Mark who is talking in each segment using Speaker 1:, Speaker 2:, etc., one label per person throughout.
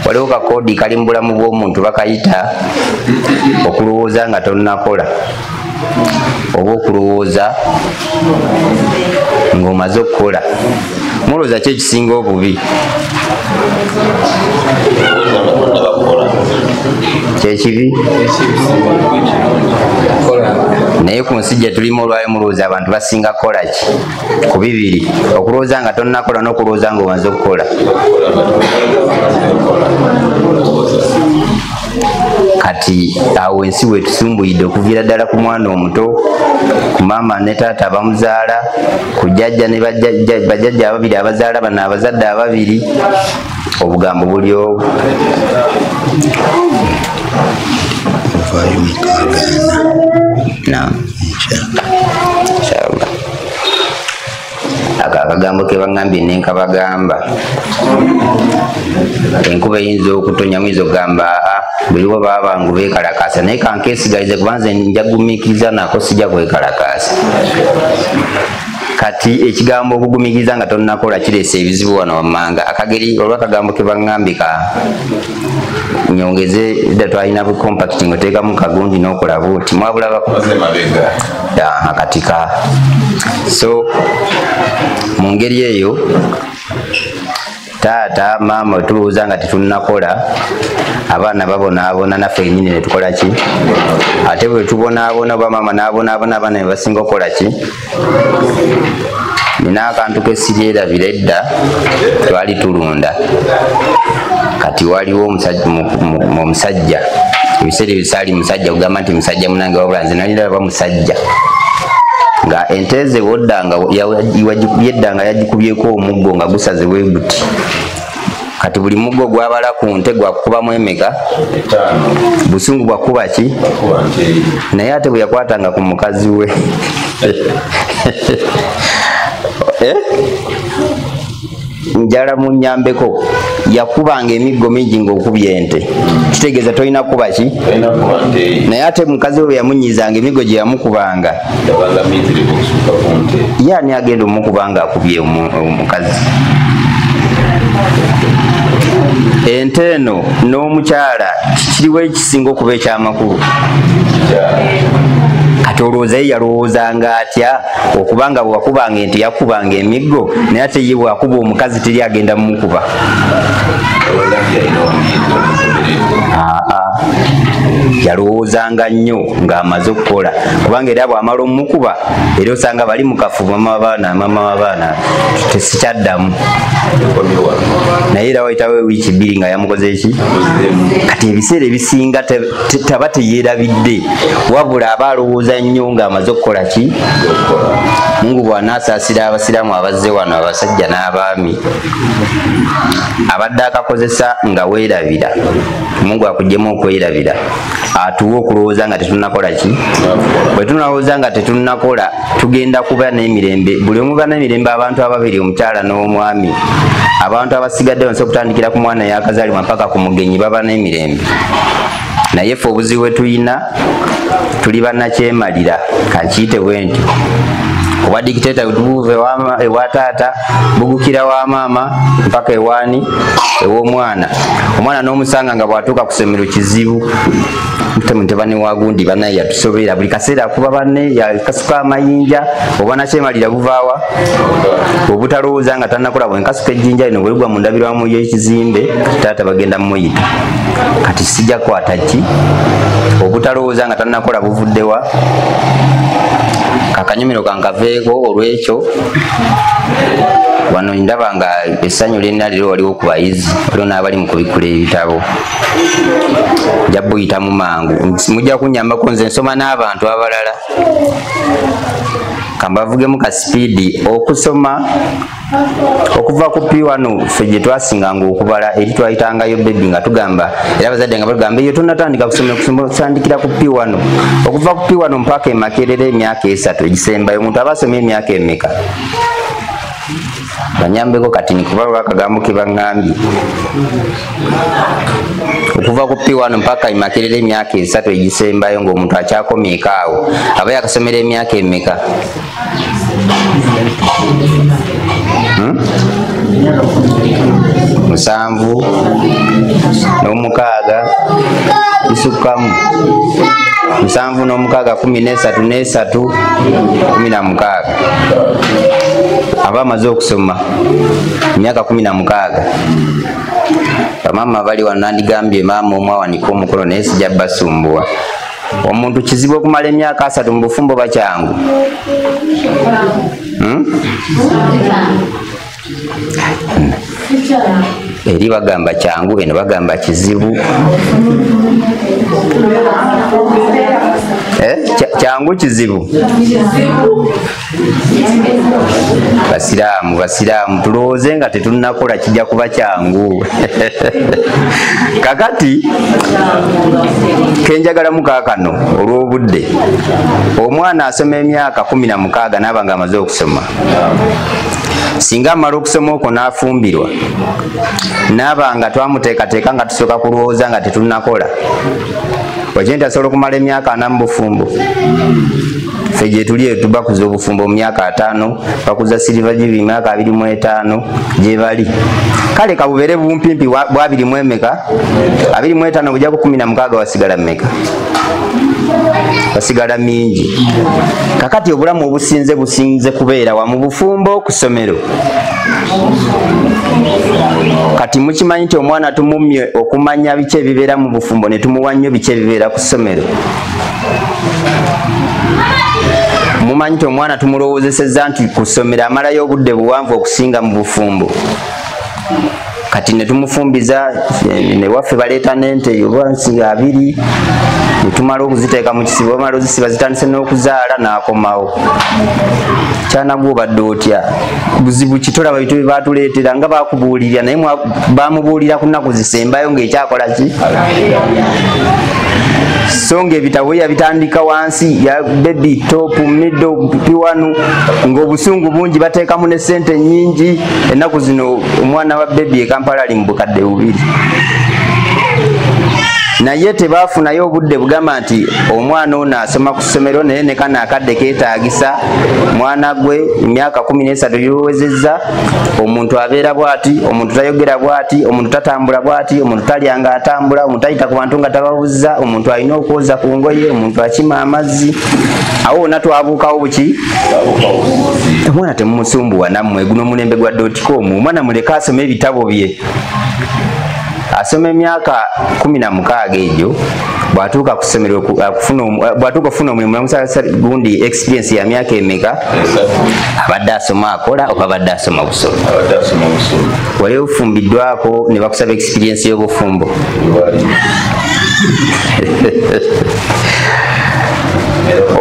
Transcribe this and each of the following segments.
Speaker 1: waliwo kakoodi kali mu bulamu bw'omuntu bakayita okulowooza nga tonnakola oba okulowooza ng'omaze okukola. Mulowooza ki ekisinga obubi? Kyekibi? Naye ku nsi gye tulimu olwayo mulowooza abantu basinga kukola ki? Ku bibiri, okulowooza nga tonnakola n'okulowooza ng'omaze okukola. Kati awo ensi wetusumbuyidde okuviira ddala ku mwana omuto, ku maama ne taata abamuzaala, ku jjajja ne bajjajja ababiri abazaala bano abazadde ababiri, obugambo buli obwo. Akagambo ke bagambye nenkabagamba, enkuba eyinza okutonya, muyinza okugamba buli baba bangu beekalakaasa, naye kankeesigalize kubanze njagumiikiriza nako sijja kwekalakaasa. Kati ekigambo okugumikiriza nga tonnakola kireese ebizibu wano wammanga. Akageri olwa kagambo ke bagambye ka nyongeze dda twalina bu compact ng'oteekamu kagundi n'okola buuti mwabulabako akatika. So mu ngeri eyo taata maama tulowooza nga tetunnakola, abaana babonaabona, naffe ennyini ne tukola ki? Ate bwe tubonaabona oba maama n'abonaabona, abaana ne basinga okukola ki? Nina akantu ke siryerabira edda, twali tulunda. Kati waliwo omusajja, ebiseera ebisaali musajja kugamba nti musajja munange, wabula nze nali ndaba musajja nga ente ze woddanga yeddanga yagikubyeko omuggo nga gusaze bwe guti. Kati buli muggo gwabala ku nte gwakukubamu emeka? Busungu bwakuba ki? Naye ate bwe yakwatanga ku mukazi we njala munnyambeko, yakubanga emiggo mingi ng'okubya ente. Kitegeeza tolina kuba ki? Naye ate mukazi we yamunyizanga emiggo gye yamukubanga, ye ani agenda omukubanga akubye omukazi? Ente eno n'omukyala kiriwo ekisinga okuba ekyamakulu. Kati olowooza ye yalowoozanga atya okubanga bwewakubanga ente yakubanga emiggo, naye ate ye bwakuba omukazi teri agenda mumukuba? Yalowoozanga nnyo ng'amaze okukola, kubanga era bw'amala omumukuba era osanga bali mu kafu maama w'abaana tesikyaddamu. Naye era wayitawo wiiki bbiri nga yamukoze eki? Kati ebiseera ebisinga taba teyeerabidde, wabula aba alowooza nnyo ng'amaze okukola ki? Mungu bw'anaasaasira abasiraamu abazze wano, abasajja n'abaami, abadde akakozesa nga weerabira, Mungu akuggyemu okwerabira, atuwe okulowooza nga tetunnakola ki? Bwe tunalowooza nga tetunnakola tugenda kuba n'emirembe, buli omu ba n'emirembe, abantu ababiri, omukyala n'omwami, abantu abasigadde wansi okutandikira ku mwana yakazaalibwa mpaka ku mugenyi baba n'emirembe. Naye ffe obuzibu bwe tulina, tuli bannakyemalira, kankiyite bwe nti oba dictator buve ewa taata bugukira wa maama mpaka ewaani ew'omwana. Omwana n'omusanga nga bw'atuuka ku ssomero kizibu, mutabani wa gundi bannaye yatusobera buli kaseera akuba banne yakasuka amayinja. Oba nakyemalira buvaawa? Obutalowooza nga tannakola bwenkasuka ejjinja lino bwe ligwa mu ndabirwamu y'ekizimbe, taata bagenda muyita. Kati sijja kwata ki? Obutalowooza nga tannakola buvuddewa? Kakanyumiro kankaveeko olw'ekyo. Wano ndaba nga essanyu lyonna liro waliwo ku bayizi, waliwo n'abali mu kubikula ebitabo. Nja buyitamu mangu, mujja kunnyambako nze nsoma n'abantu abalala. Kambavugemu ka sipiidi okusoma okuva ku P1 ffe gye twasinganga okubala eri twayitangayo bebi nga tugamba, era abazadde nga bagamba eyo tonnatandika kusandikira ku P1. Okuva ku P1 mpaka Makerere emyaka 3 egisembayo, omuntu aba asomye emyaka emeka? Banyambeko kati nikubalwa akagambo ke baŋŋambye. Okuva ku P1 mpaka Makerere emyaka 3 egisembayo ng'omuntu akyakomyeko awo, aba yakasomera emyaka emeka? musanvu n'omukaaga bisukkamu musanvu n'omukaaga 13 n'esatu 16 aba amaze okusoma emyaka 16 bamama bali wanandigambye maama omwawanika omukolo naye sijja basumbuwa omuntu kizibu okumala emyaka 3 mu bufumbo bakyangu eri bagamba kyangu eno bagamba kizibu kyangu kizibu basiraamu tulowooze nga tetunakola kijja kuba kyangu kakati kenjagalamu kaakano olw'obudde omwana asoma emyaka 16 n'aba nga amaze okusoma singa amala okusoma okwo n'afumbirwa n'aba nga twamuteekateeka nga tusooka kulowooza nga tetunakola wakyenti asobola okumala emyaka 4 mu bufumbo ffe gye tuli tubakuza obufumbo mu myaka 5 bakuza silver jubilee myaka 25 gye bali kale kabubeere bumpimpi bwa 20 emeka 25 bujja ku 16 wasigala mmeka basigala mingi kakati obulamu obusinze kubeera wa mu bufumbo ku ssomero kati mukimanyi nti omwana tumumye okumanya biki ebibeera mu bufumbo ne tumuwa nnyo biki ebibeera ku ssomero mumanyi nti omwana tumulowoozesezza nti ku ssomero amalayo obudde buwanvu okusinga mu bufumbo kati ne tumufumbiza ne waffe baleeta n'ente oba nsiga 2 ne tumala okuziteeka mu kisibo bamala ozisiba zitandise n'okuzaala n'akomawo kyanagwo obadde otya buzibu kitolaba bitu batuleetera nga bakubuulirira naye bamubuulira ku nnaku zisembayo ng'ekyakola ki so ng'ebitabo yabitandika wansi ya baby top middle P1 ng'obusungu bungi bateekamu ne ssente nnyingi ennaku zino omwana wa baby Kampala ali mu bukadde 2 naye tebafunayo obudde bugamba nti omwana ono asoma ku ssomero naye ne kana akadde keetaagisa mwana gwe emyaka 13 yowezezza omuntu abeera bw'ati omuntu tayogera bw'ati omuntu tatambula bw'ati omuntu talya nga atambula omuntu ayita ku bantu nga tababuzza omuntu alina okwoza ku ngoye omuntu akima amazzi awo wonna twabuukawo buki omwana temumusumbuwa nammwe guno omulembe gwa .com omwana muleke asome ebitabo bye asoma emyaka 16 egyo bwatuuka ku ssomero bwatuuka okufuna omulimu namusasa gundi experience ya myaka emeka abadde asoma akola oba abadde asoma busolo wali ofumbiddwako ne bakusaba experience y'obufumbo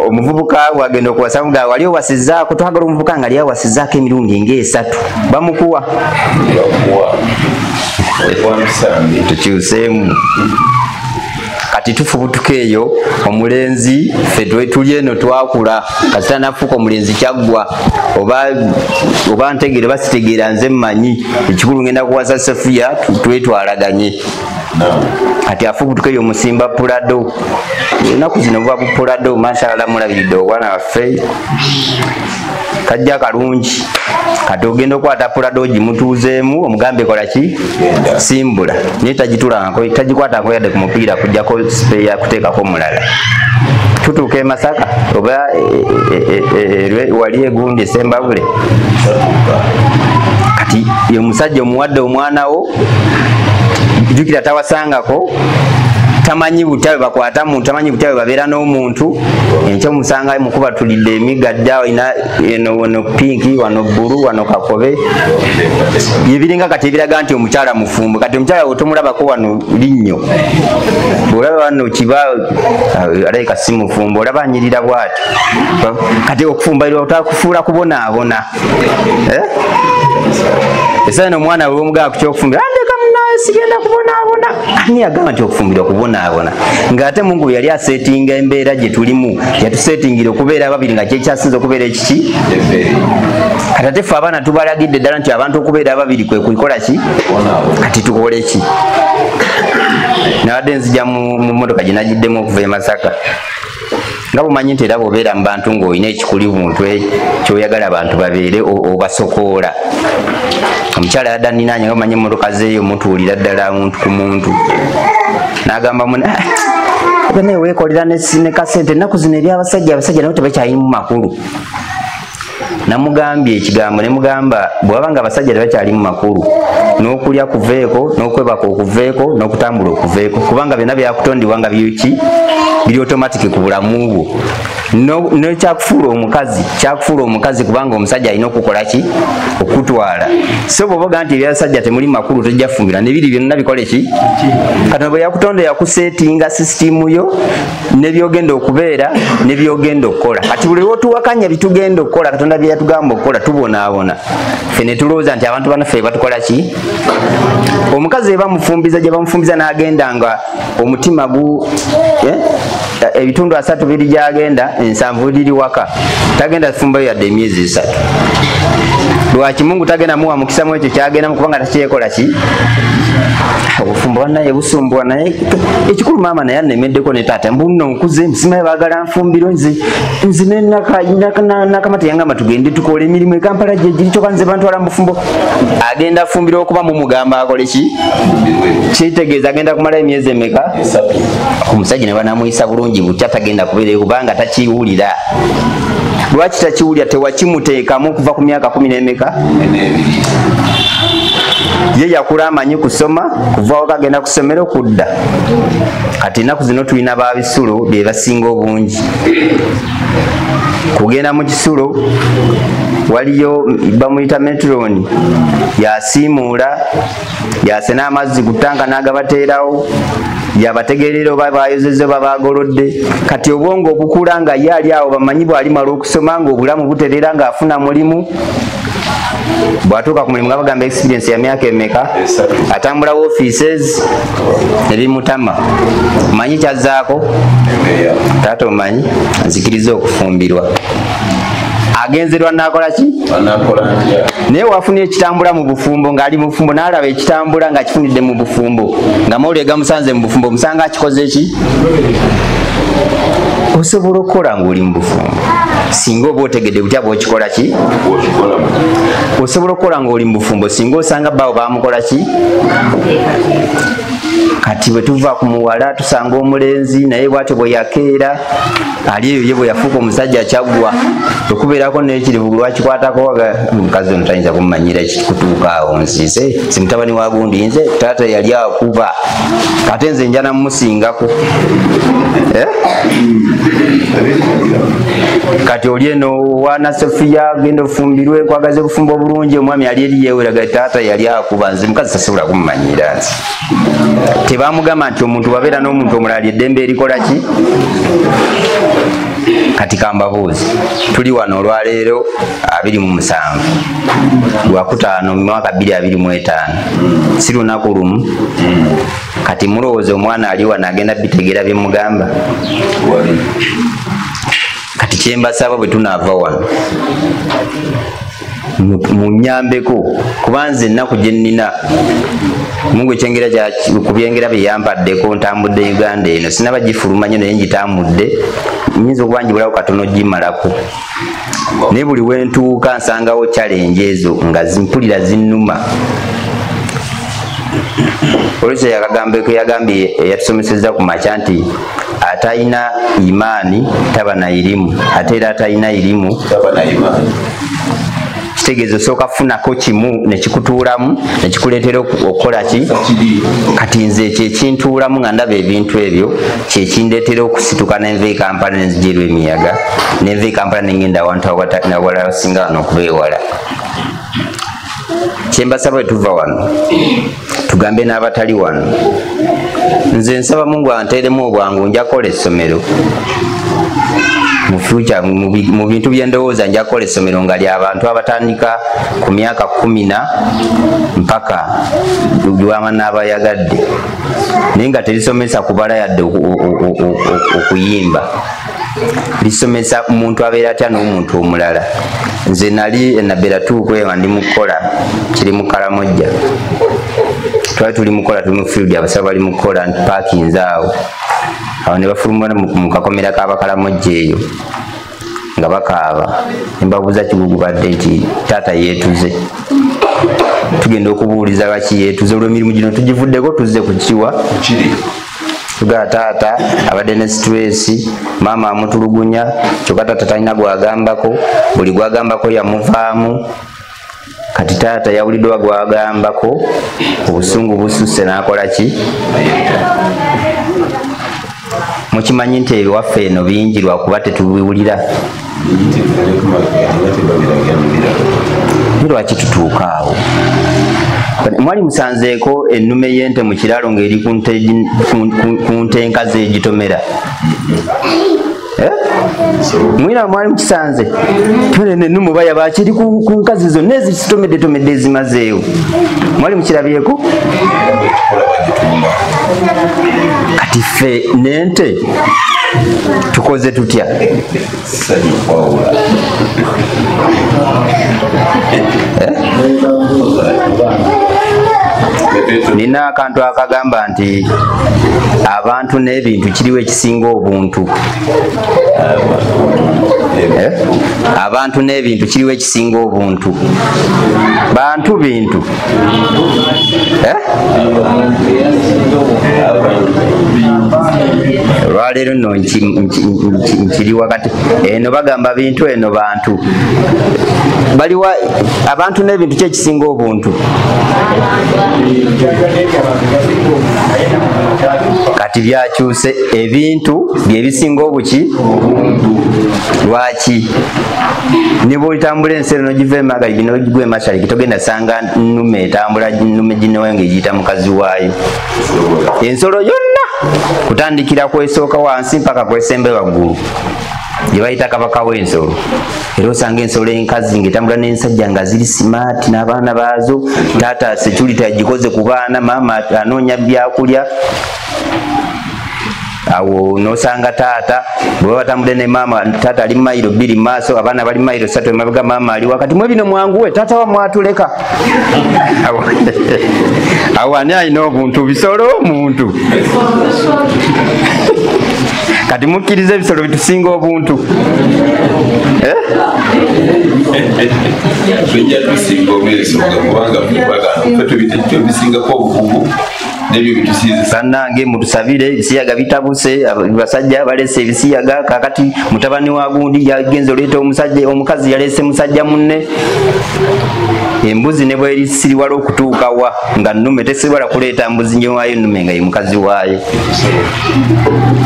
Speaker 1: omuvubuka wagenda okuwasa nga wali owasizzaako twagala omuvubuka nga ali awasizzaako emirundi ng'esatu bamukuwa tukyuseemu kati tufubutuka eyo omulenzi ffe tuli eno twakula kasita nafuuka omulenzi kyaggwa oba ntegeere oba sitegeera nze mmanyi ekikulu ngenda kuwasa Sophia twetwalaganye kati afubutuka eyo musimba pulado ennaku zino buba bupulado mashallah mulabiridde obwana waffe kajja kalungi kati ogenda okwata pulado gimutuuzeemu omugambe kola ki simbula naye tagikwatako yadde ku mupiira kujjako sipeya kuteekako mulala tutuuka e Masaka oba wali egundi esembabule kati ye musajja omuwadde omwanawo jukira tawasangako tamanyi butyawe bakwata muntu tamanyi butyawe babeera n'omuntu enkya musanga mukuba tulidde emigadda ina eno pinki wano bbulu wano kakobe yebiringa kati ebiraga nti omukyala mufumbo kati omukyala otomulabako wano linnyo bwolaba wano kiba alabika si mufumbo olaba anyirira bwati kati okufumbalirwa otakufuula kubonaabona esana omwana weomugaa kukyokufumbira sigenda kubonaabona ani agamba nti okufumbirwa kubonaabona ng'ate Mungu yali asetinga embeera gye tulimu yatusetingira okubeera ababiri nga kyekyasinza okubeera ekiki kati ate ffe abaana tubalagidde ddala nti abantu okubeera ababiri kwe kukola ki kati tukole ki nabadde nzija mu mmotoka gye nagiddemu okuva e Masaka nga bumanyi nti era bw'obeera mu bantu ng'olina ekikuli buntu kyoyagala abantu babeere obasokoola. Omukyala yadda ninaanye nga bumanyi emmotoka zeeyo mutuulira ddala muntu ku muntu n'agamba mune naye weekolera ne kasente ennaku zino eri abasajja nabo tebakyalimu makulu. Namugambye ekigambo ne mugamba bw'abanga abasajja tebakyalimu makulu n'okulya kuveeko n'okwebaka okuveeko n'okutambula okuveeko kubanga byonna byakutondebwa nga biki biri automatic ku bulamu bwo. Nekyakufuula omukazi kubanga omusajja alina okukola ki okutwala. So bw'oboga nti ebyabasajja temuli makulu tojja kufumbira nebiri byonna bikole ki Katonda bwe yakutonda yakuseetinga sisitimu yo nebyogenda okubeera nebyogenda okukola. Kati buli lwotuwakanya bitugenda okukola Katonda bye yatugamba okukola tubonaabona ffe ne tulowooza nti abantu banaffe batukola ki. Omukazi ebamufumbiza gye bamufumbiza n'agenda nga omutima ebitundu 3 biri gyagenda 7 liri waka tagenda fumbayo yadde emyezi 3. Lwaki Mungu tagenda muwa mukisa mu ekyo kyagenda kubanga takyekola ki. Obufumbo naye busumbwa naye ekikulu maama naye annemeddeko ne taata mbuno nkuze msimaye baagala nfumbiro nze nakamata yangamba tugende tukola emirimu e Kampala gye giri kyokka nze bantwala mu bufumbo. Agenda fumbiro okuba mumugamba akole ki kitegeeza agenda kumala emyezi emeka. Omusajja ne banamuyisa bulungi butya tagenda kubeera kubanga takiwulira. Lwaki takiwulira? Tewakimuteekamu kuva ku myaka 10 n'emeka. Ye yakula amanyi kusoma kuva wakagenda kusomero kudda. Kati ennaku zino tulina babisulo bye basinga obungi. Kugenda mu kisulo waliyo bamuyita metroni yasiimuula yasena amazzi ku ttanka n'agabateerawo yabategeerera oba bayozezza oba bagolodde. Kati obwongo obukula nga ye ali awo bamanyi bw'alimala okusoma ng'obulamu buterera ng'afuna mulimu. Bwatuuka ku mulimu nga bagamba experience ya myaka emeka atambula offices nebimutama. Manyi kyazzaako taata omanyi nzikiriza okufumbirwa. Agenzerwa nakola ki? Naye wafunye ekitambula mu bufumbo ng'ali mu bufumbo n'alaba ekitambula ng'akifunidde mu bufumbo nga mawulire gamusanze mu bufumbo musanga akikoze ki? Osobola okukola ng'oli mu bufumbo singa oba otegedde butya bw'okikola ki? Osobola okukola ng'oli mu bufumbo singa osanga bbaawo baamukola ki? Kati bwe tuva ku muwala tusanga omulenzi naye bwatyo bwe yakeera ali eyo ye bwe yafuuka omusajja kyaggwa okubeerako n'ekirivu lwakikwatako omukazi ono tayinza kumumanyira ekikutuuka awo nzize si mutabani wa gundi nze taata yali akuba ate nze njana mumusingako. Kati oli eno wana Sofiya genda ofumbirwe kwagaze okufumba obulungi omwami ali eri yeeweraga taata yali akuba nze mukazi tasobola kumumanyira nze. Tebamugamba nti omuntu wabeera n'omuntu omulala eddembe erikola ki? Kati kambabuuzi tuli wano olwaleero 27 Lwakutaano mu mwaka 2025 si lunaku lumu. Kati mulowooza omwana ali wano agenda bitegeera bye mugamba? Kati kyembasaba bwe tunaava wano munyambeko kuba nze ennaku gye nnina Mungu ekyengera ku byengera bye yampaddeko ntambudde Uganda eno sinaba gifuluma nnyo naye ngitambudde nyinza okuba njibulawo katono gimalako. Naye buli we ntuuka nsangawo challenge ezo nga zimpulira zinnuma. Olwekyo yakagambeko yagambye yatusomesezza ku makya nti atayina imaani taba na irimu ate era atayina irimu taba na imaani. Kitegeeza sooka funako kimu nekikutuulamu nekikuleetera okukola ki? Kati nze ekyo ekintuulamu nga ndaba ebintu ebyo kyekindeetera okusituka nenva e Kampala nenzigirwa emiyaga nenva e Kampala nengenda awantu awalala singa wano okubeewala. Kyembasaba bwe tuva wano tugambe n'abatali wano. Nze nsaba Mungu anteeremu obwangu nja kukola essomero mu future mu bintu byendowooza nja kukola essomero nga ly'abantu abatandika ku myaka 10 mpaka lwama n'abayagadde naye nga terisomesa kubala yadde okuyimba. Lisomesa omuntu abeera atya n'omuntu omulala. Nze nali enabeera tuukwewa ndi mukola kiri mu Kalamojja twali tuli mukola tuli mu field abasaba bali mukola parkings awo awo ne bafuluma mu kakomera k'Abakalamojje eyo nga bakaaba ne mbabuuza kigugubadde nti taata yeetuze tugenda okubuuliza lwaki yeetuze olw'emirimu gino tugivuddeko tuzze ku kiwa tugaa taata abadde ne stress maama amutulugunya kyokka taata talina gwagambako buli gwagambako yamuvaamu kati taata yawuliddwa gwagambako obusungu bususse n'akola ki mukimanyi nti ebiwaffe eno bingi lwakuba tetubiwulira lwaki tutuuka awo mwali musanzeeko ennume y'ente mu kiralo ng'eri ku ntenka z'egitomera mwina mwali mukisanze ennume oba yaba kiri ku nkazi zonna ezitomeddetomedde ezimazeewo mwali mukirabyeko kati ffe n'ente tukoze tutya nina akantu akagamba nti abantu n'ebintu kiriwo ekisinga obuntu abantu n'ebintu kiriwo ekisinga obuntu bantu bintu olwaleero nno nkiri wakati eno bagamba bintu eno bantu baliwa abantu n'ebintu kyekisinga obuntu kati byakyuse ebintu byebisinga obuki lwaki ne bwolitambula ensi eno giva emagalibi nogigwa emashariki togenda sanga nnume etambula nnume ginowe ng'egiyita mukazi waayo ensolo yonna kutandikira kwesooka wansi mpaka kwesembe waggulu gye bayita kabaka w'ensolo era osanga ensolo enkazi ng'etambula n'ensajja nga ziri simaati n'abaana baazo taata security agikoze ku baana maama anoonya byakulya awo nosanga taata bwe batambudde ne maama taata ali mayiro 2 maaso abaana bali mayiro 3 emabega maama ali wakati mwe bino mwanguwe taata wamwatuleka awo ani alina obuntu bisolo muntu kati mukkiriza ebisolo bitusinga obuntu
Speaker 2: tujja tusinga obwensonga kubanga tubisingako obukugu nebyo bitusiize
Speaker 1: bannange mutusabire ebisiyaga bitabuse basajja balese ebisiyaga kakati mutabani wa gundi yagenze oleeta omusajja omukazi yalese musajja munne embuzi ne bwerisiriwala okutuuka wa nga nnume tesobola kuleeta mbuzi nyowayo nnume nga ye mukazi waayo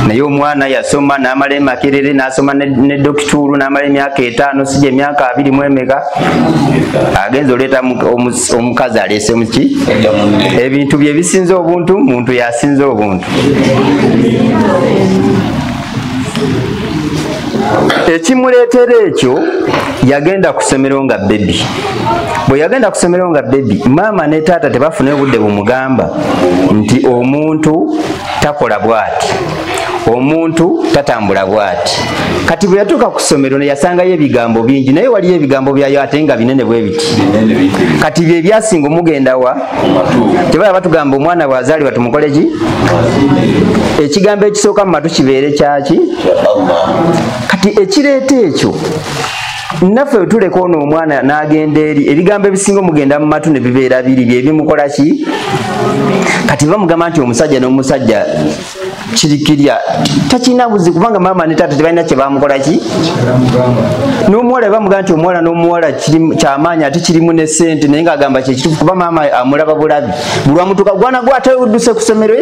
Speaker 1: naye omwana yasoma n'amala emakerere n'asoma ne dokituulu n'amala emyaka 5 sijja emyaka 2 mu emeka agenze oleeta omukazi alese muki ebintu bye bisinze obuntu muntu yasinze obuntu ekimuleetera ekyo yagenda ku ssomero nga bebi bwe yagenda ku ssomero nga bebi maama ne taata tebafuna obudde bumugamba nti omuntu takola bw'ati omuntu tatambula bw'ati kati bwe yatuuka ku ssomero ne yasangayo ebigambo bingi naye waliyo ebigambo byayo ate nga binene bwe biti kati bye byasinga omugenda wa tebala batugamba omwana bw'azaalibwa tumukole ki ekigambo ekisooka mu matu kibeere kyaki kati ekireeta ekyo naffe bwe tuleka ono omwana n'agenda eri ebigambo ebisinga omugenda mu matu ne bibeera biri bye bimukola ki kati bamugamba nti omusajja n'omusajja kirikirya takirina buzi kubanga maama ne taata tebalina kye bamukola ki n'omuwala bamugamba nti omuwala n'omuwala kyamaanyi ate kirimu ne ssente naye ng'agamba kyekituufu kuba maama amulaba bulabi bulwamutuka gwana gwate udduse ku ssomero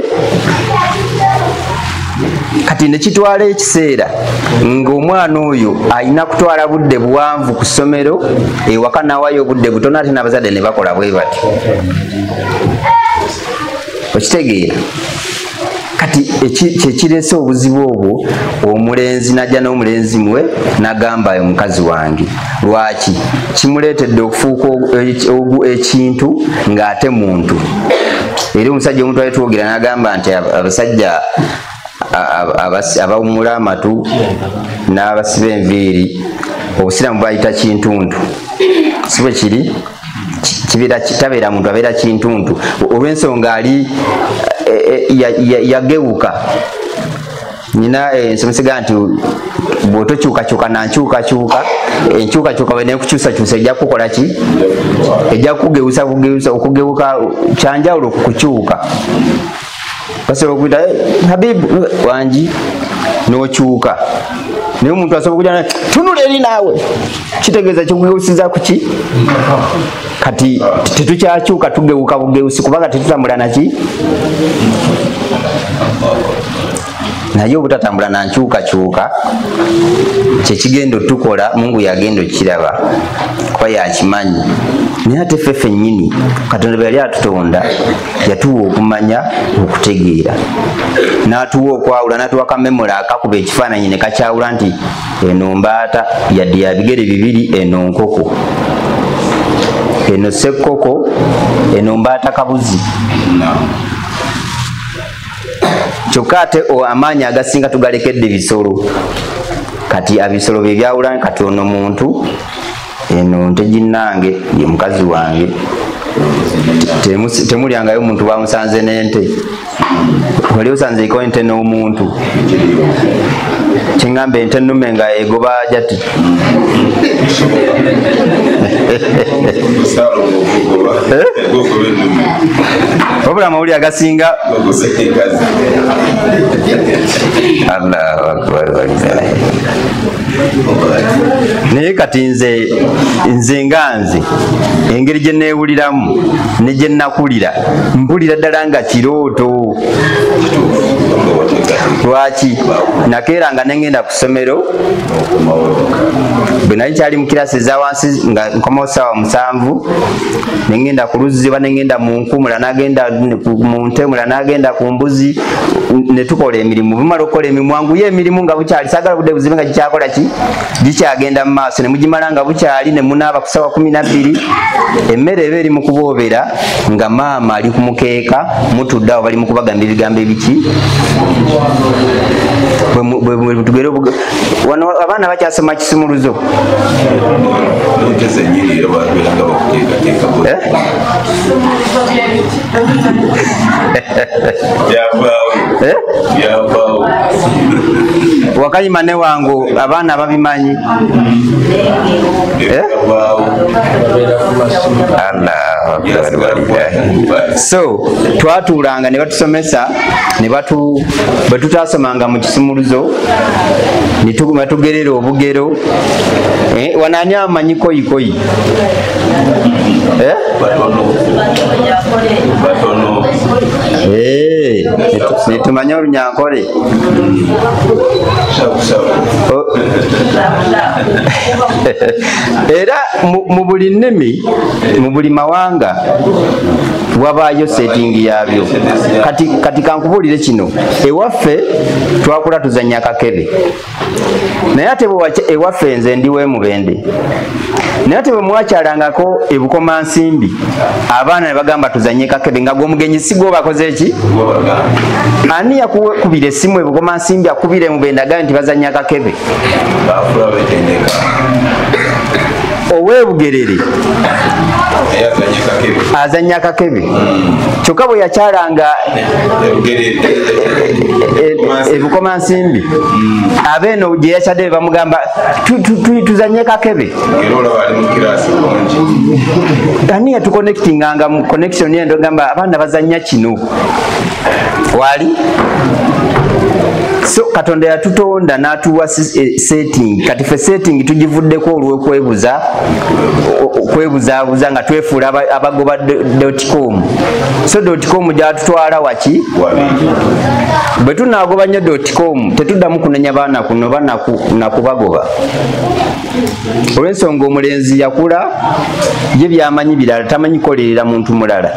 Speaker 1: kati ne kitwala ekiseera ng'omwana oyo alina kutwala budde buwanvu ku ssomero ewaka n'awaayo obudde butono ate n'abazadde ne bakola bwe bati okitegeera kati kyekirese obuzibu obwo omulenzi najja n'omulenzi mwe n'agamba omukazi wange lwaki kimuleetedde okufuuka ekintu ng'ate muntu era omusajja omuntu ali twogera n'agamba nti abasajja abawumula amatu n'abasiba enviiri obusiraamu bwayita kintuntu si bwe kiri tabeera muntu abeera kintuntu olw'ensonga ali yagewuka nina nsomesega nti bwotokyukakyuka nankyukakyuka enkyukakyuka bwe nekukyusakyusa ejja kukola ki ejja kugeusa okugeuka kyanjawulo okukukyuka basobola okuyita Habibu wangi n'okyuka naye omuntu asobola okujja tunula eri naawe kitegeeza kikugeusiza kuki kati tetukyakyuka tugeuka bugeusi kubanga tetutambula naki naye obutatambula nankyukakyuka kyekigenda otukola Mungu yagenda okiraba kuba yakimanyi naye ate ffe ffennyini Katonda bwe yali atutonda yatuwa okumanya okutegeera n'atuwa okwawula n'atuwa kamemola akakuba ekifaananyi ne kakyawula nti eno mbaata yadde ya bigere bibiri eno nkoko eno ssekkoko eno mbaata kabuzi kyokka ate amaanyi agasinga tugalekedde bisolo kati abisolo bye byawula kati ono muntu eno nte ginnange ye mukazi wange temulyangayo omuntu bamusanze n'ente wali osanze iko ente n'omuntu kiŋŋamba ente ennume nga egoba jati wabula amawuli agasinga Allahu Akbar naye kati nze nga nze engeri gye neewuliramu ne gye nakulira mpulira ddala nga kirooto lwaki nakeeranga nengenda ku ssomero bwe nali kyali mu kirasi ezawansi nga nkomawo ssaawa 7 nengenda ku Luzzi nengenda mu Nkumula nagenda mu Ntemula nagenda ku Mbuzi ne tukola emirimu bumala okukola emirimu wanguye emirimu nga bukyali saagala budde buzibe nga gikyakola ki gikyagenda mu maaso ne mugimala nga bukyali ne munaaba ku ssaawa 12 emmere eba eri mu kuboobera nga maama ali ku mukeeka mutudde awo bali mu kubagamba ebigambo ebiki wano abaana bakyasoma kisumuluzo wakayima ne wangu abaana babimanyi so twatuulanga ne batusomesa bwe tutasomanga mu kisumuluzo batugerera obugero wanaani amanyi koyikoyi netumanya olunyankole era mu buli nnimi mu buli mawanga wabaayo setting yabyo kati kankubuulire kino ewaffe twakula tuzanya akakebe naye ate ewaffe nze ndiwe Mubende naye ate bwe mwakyalangako ebukoma nsimbi abaana ne bagamba tuzanye kakebe nga gw'omugenyi si gwobakoze eki ani yakubira essimu ebukoma nsimbi akubire Mubende agaye nti bazanya akakebe owebugerere azanya akakebe kyokka bwe yakyalanga ebukoma nsimbi abeeno gye yakyadde bamugamba tuzanye kakebe ani yatuconnectinganga mu connection yendo gamba abaana bazanya kino wali so Katonda yatutonda n'atuwa setting kati fe setting tugivuddeko olw'okwebuzaabuza nga twefuula abagoba .com so .com gyatutwala waki bwe tunaagoba nnyo .com tetuddamu kunenya baana kuno nakubagoba olw'ensonga omulenzi yakula ye byamanyi birala tamanyi kolerera muntu mulala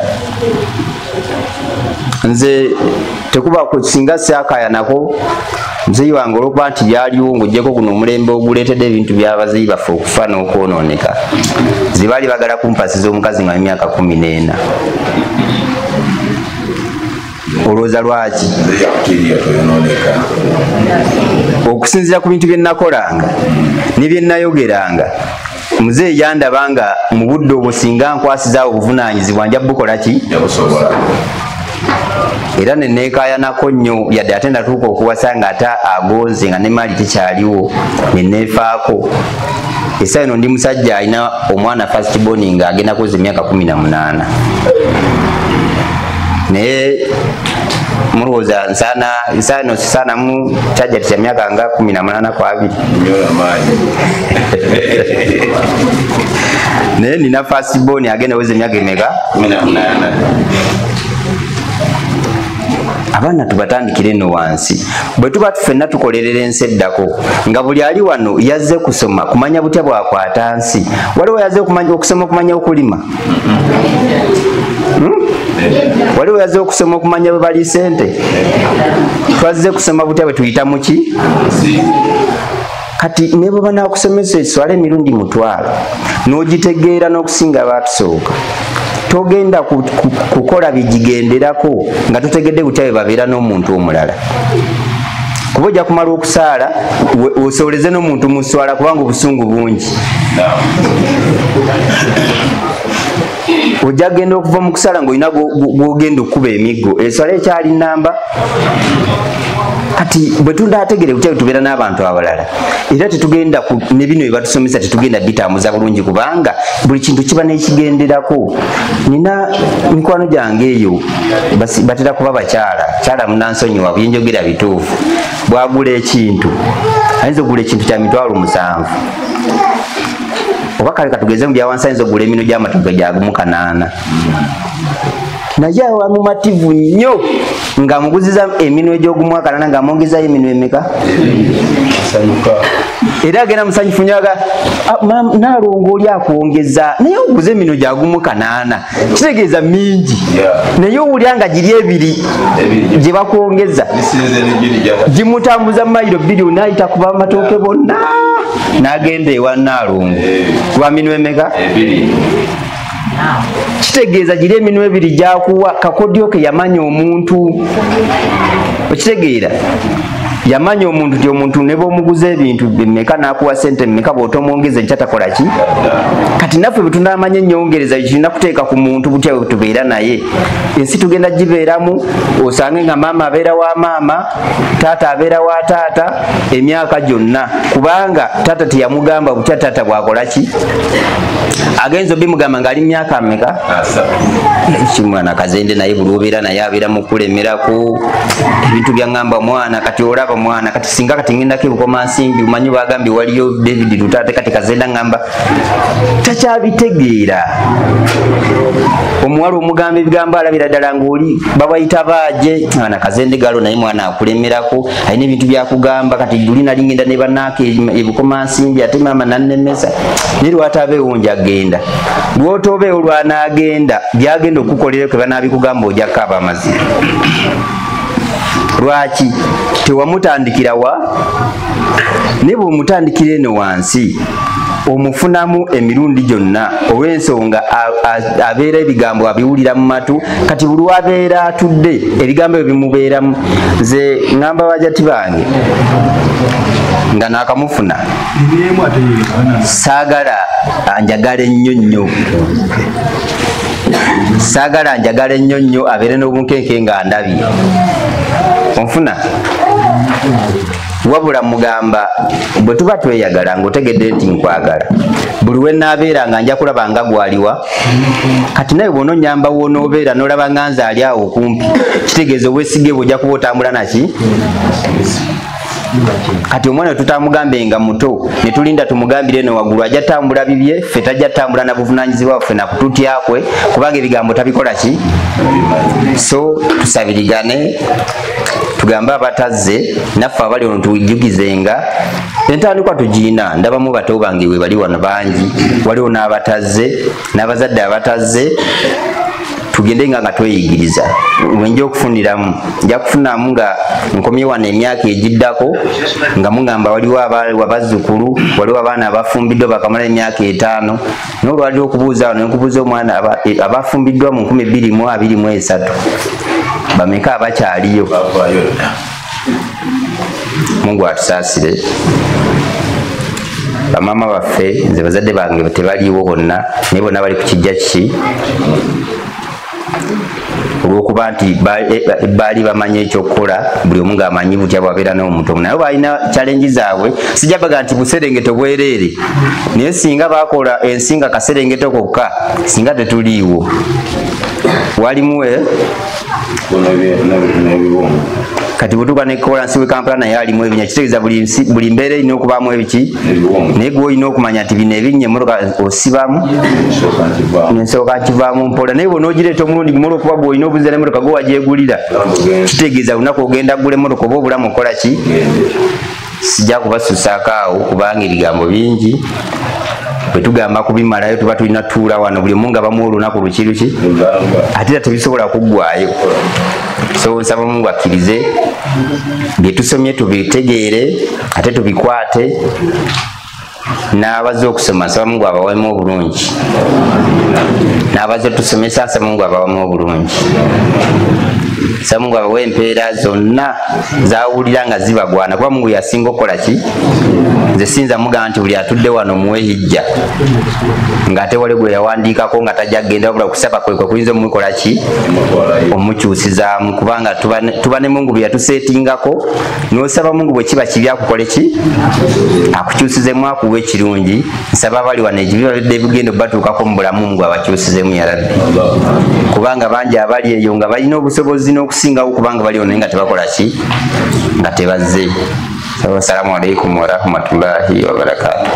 Speaker 1: nze tekuba singa saakaya nako muzeyi wange olwokuba nti byaliwo ng'oggyeko guno omulembe oguleetedde ebintu by'abazeyi baffe okufa n'okwonooneka ze baali bagala kumpasiza omukazi nga emyaka 14 olowooza lwaki okusinziira ku bintu bye nakolanga ne bye nayogeranga muzeeyi yandaba nga mu budde obwo singa nkwasizaawo obuvunaanyizibwa nja bukola ki era nenekayanako nnyo yadde ate natuuka okuwasa nga ate agonze nga ne maali tekyaliwo neneefaako. Essaawa eno ndi musajja alina omwana first born nga agenda kuweza emyaka 18 naye mulowooza essaawa eno sisaanamu kyajjati kya myaka nga 18 ku 2 naye nina first born agenda weza emyaka emeka
Speaker 2: 18.
Speaker 1: abaana tubatandikire eno wansi bwe tuba tufenna tukolerera ensi eddako nga buli ali wano yazze kusoma kumanya butya bwakwata nsi. Waliwo yazze okusoma okumanya okulima? Waliwo yazze okusoma okumanya bwe bali sente? Twazze kusoma butya bwe tuyita muki? Kati ne bwe banaakusomesa eswala emirundi 1000 n'ogitegeera n'okusinga abaatusooka togenda kukola bigigenderako nga totegedde butya bwe babeera n'omuntu omulala. Kuba ojja kumala okusaala osoleze n'omuntu mu swala kubanga obusungu bungi. Ojja genda okuva mu kusala ng'olina gw'ogenda okukuba emiggo eswala ekyali nnamba. Kati bwe tundategere butya tubeera n'abantu abalala era tetugenda ne bino bye batusomesa tetugenda bitambuza bulungi kubanga buli kintu kiba n'ekigenderako. Nina mikwano gyange eyo batera kuba bakyala munansonyiwa byenjogera bituufu. Bwagula ekintu ayinza okugula ekintu kya 7,000 oba kale katugeze mu byawansi ayinza okugula emino gy'amatooke gyagumu 8 naye wamumativu nnyo nga muguziza eminwe gy'ogumu 8 nga mwongezayo eminwe emeka era agenda musanyufu nnyo aga Naalongo oli akwongeza naye oguze eminwe gyagumu 8 kitegeeza mingi naye owulira nga giri 2 gye bakwongeza gimutambuza mayiro 2 naayita kuba amatooke bonna n'agenda ewa Naalongo kuba minwe emeka kitegeeza giri eminwe 2 gyakuwa kakodyo ke yamanya omuntu okitegeera yamanya omuntu ti omuntu ne b'omuguza ebintu mmeka n'akuwa sente mmeka bw'otomwongeza ekyatakola ki. Kati naffe bwe tunamanya ennyongereza kirina kuteeka ku muntu butya bwe tubeera naye. Ensi tugenda gibeeramu osange nga maama abeera wa maama taata abeera wa taata emyaka gyonna kubanga taata teyamugamba butya taata bwakola ki. Agenzo bimugamba ng'ali myaka mmeka? Kimwana kazende naye buli obeera naye abeera mu kulemerako ebintu byaŋŋamba omwana kati olaba omwana kati singa kati ngendako ebukoma nsimbi umanyi bagambye waliyo David Lutate kati kazenda ŋŋamba takyabitegeera. Omuwala omugamba ebigambo alabira ddala ng'oli babayita baaje mwana kazende galo naye mwana akulemerako alina ebintu byakugamba kati luli nali ngenda ne bannaako ebukoma nsimbi ate maama nannemesa naye lwataabeewo njagenda lw'otoobeewo lwanaagenda byagenda okukolera kwe banaabikugamba ojakko aba amazima. Lwaki tewamutandikira wa ne bw'omutandikira eno wansi omufunamu emirundi gyonna olw'ensonga abeera ebigambo abiwulira mu matu kati buli wabeera atudde ebigambo ebyo bimubeeramu. Nze ŋŋamba bajati bange nga naakamufuna saagala anjagala ennyo nnyo saagala njagala ennyo nnyo abeere n'obunkenke nga ndabye onfuna wabula mugamba bwe tuba tweyagala ng'otegedde nti nkwagala buli we naabeera nga nja kulaba nga gwaliwa kati naye bw'ononyamba w'onoobeera n'olaba nga nze ali awo okumpi kitegeeza obwesige bw'ojja kuba otambula naki. Kati omwana we tutamugambe nga muto ne tulinda tumugambire eno waggulu ajja tambula bibye ffe tajja tambula na buvunaanyizibwa ffe na kututyakwe kubanga ebigambo tabikola ki. So tusabirigane tugambe abatazze naffe abali ono tujugizenga entandikwa tugiina ndabamu bato bange we bali wano bangi waliwo n'abatazze n'abazadde abatazze tugende nga tweyigiriza wenja okufuniramu nja kufunamu nga nkomye wano emyaka egiddako nga mugamba waliwo abazzukulu waliwo abaana abafumbiddwa bakamala emyaka 5 n'olwalira okubuuza wano nkubuuza omwana abafumbiddwa mu 2023 bameka abakyaliyo. Mungu atusaasire. Bamaama baffe nze bazadde bange tebaliiwo bonna naye bonna bali ku kijja kiki olwokuba nti baali bamanye ekyokukola buli omu ng'amanyi butya bwabeera n'omuntu naye balina challenge zaabwe sijja baga nti buserengeto bwereere naye singa bakola ensinga kaserengeto kokka singa tetuliiwo walimu kati butuuka ne kolansi we Kampala naye alimu ebinya kitegeeza buli mbeera erina okubaamu ebiki naye gwe olina okumanya nti bino ebinnya emmotoka osibamu nensooka nkivaamu mpola naye bona ogireeta omulundi gumu olwokuba bw'olina obuziza n'emmotoka gwe wagyegulira kitegeeza lunaku ogenda ggula emmotoka oba obulamu okola ki sijja kubasusaako awo kubanga ebigambo bingi bwe tugamba kubimalayo tuba tulina tuula wano buli omu nga bamuwa olunaku luki ate era tebisobola kuggwayo so nsaba Mungu akkirize bye tusomye tubitegeere ate tubikwate n'abaze okusoma nsaba Mungu abawemu obulungi n'abaze tusomesa nsaba Mungu abawemu obulungi nsaba Mungu abawe empeera zonna zawulira nga zibagwana kuba Mungu yasinga okukola ki nze sinza mugamba nti buli atudde wano muwe hijja ng'ate wali gwe yawandiikako nga tajja kgenda wabula kusaba kwe kuyinza omukola ki omukyusizaamu kubanga tuba ne Mungu bye yatuseetingako n'osaba Mungu bwe kiba kibi akukole ki akukyusizemu akuwa ekirungi nsaba abali wano ekibibadde bigenda obatuukako mu bulamu Mungu abakyusizemu ya Rabbi kubanga bangi abali eyo nga balina obusobozi n'okusingawo kubanga bali naye nga tebakola ki nga tebazze. Assalamu alaikum warahmatullahi wabarakatuh.